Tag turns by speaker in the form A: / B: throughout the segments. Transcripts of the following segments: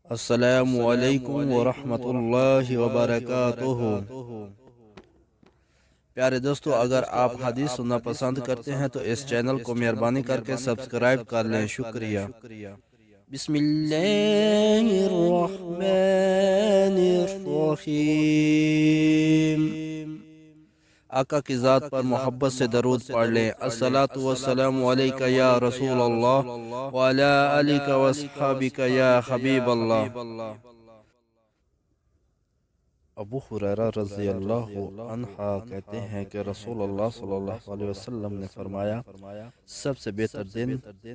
A: السلام علیکم ورحمۃ اللہ وبرکاتہ۔ پیارے دوستو، اگر آپ حدیث سننا پسند کرتے ہیں تو اس چینل کو مہربانی کر کے سبسکرائب کر لیں، شکریہ۔ بسم اللہ الرحمن الرحیم۔ آقا کی ذات پر محبت سے درود پڑھ لیں۔ الصلاۃ والسلام علیک یا رسول اللہ وعلی آلک واصحابک یا حبیب اللہ۔ ابو ہریرہ رضی اللہ عنہ کہتے ہیں کہ رسول اللہ صلی اللہ علیہ وسلم نے فرمایا، سب سے بہتر دن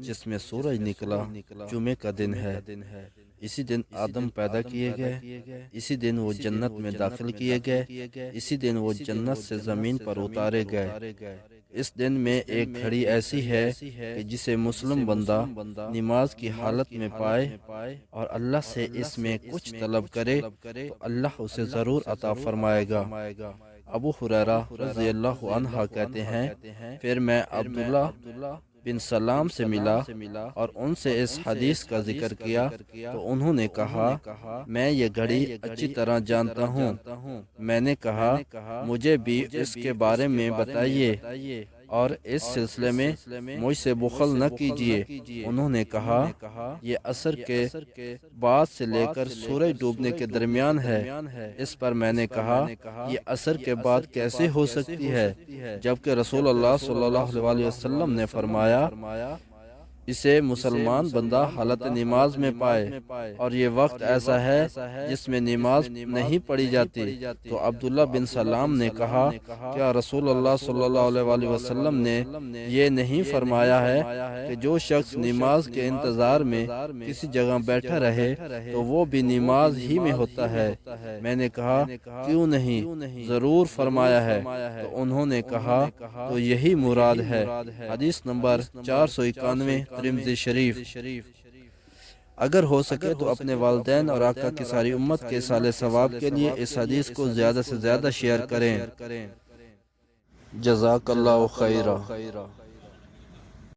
A: جس میں سورج نکلا جمعہ کا دن ہے۔ اسی دن آدم پیدا کیے گئے، اسی دن وہ جنت میں داخل کیے گئے، اسی دن وہ جنت سے زمین پر اتارے گئے۔ اس دن میں ایک گھڑی ایسی ہے کہ جسے مسلم بندہ نماز کی حالت میں پائے اور اللہ سے اس میں کچھ طلب کرے تو اللہ اسے ضرور عطا فرمائے گا۔ ابو ہریرہ رضی اللہ عنہ کہتے ہیں، پھر میں عبداللہ بن سلام سے ملا اور ان سے اس حدیث کا ذکر کیا تو انہوں نے کہا، میں یہ گھڑی اچھی طرح جانتا ہوں۔ میں نے کہا، مجھے بھی اس کے بارے میں بتائیے اور اس سلسلے میں مجھ سے بخل نہ کیجیے۔ انہوں نے کہا، یہ عصر کے بعد سے لے کر سورج ڈوبنے کے درمیان ہے۔ اس پر میں نے کہا، یہ عصر کے بعد کیسے ہو سکتی ہے، جبکہ رسول اللہ صلی اللہ علیہ وسلم نے فرمایا، اسے مسلمان بندہ حالت نماز میں پائے اور یہ وقت ایسا ہے جس میں نماز نہیں پڑھی جاتی۔ تو عبداللہ بن سلام نے کہا، کیا رسول اللہ صلی اللہ علیہ وسلم نے یہ نہیں فرمایا ہے کہ جو شخص نماز کے انتظار میں کسی جگہ بیٹھا رہے تو وہ بھی نماز ہی میں ہوتا ہے؟ میں نے کہا، کیوں نہیں، ضرور فرمایا ہے۔ تو انہوں نے کہا، تو یہی مراد ہے۔ حدیث نمبر 491 ترمذی شریف۔ اگر ہو سکے تو اپنے والدین اور آقا کی ساری امت کے صالح ثواب کے لیے اس حدیث کو زیادہ سے زیادہ شیئر کریں۔ جزاک اللہ خیرہ۔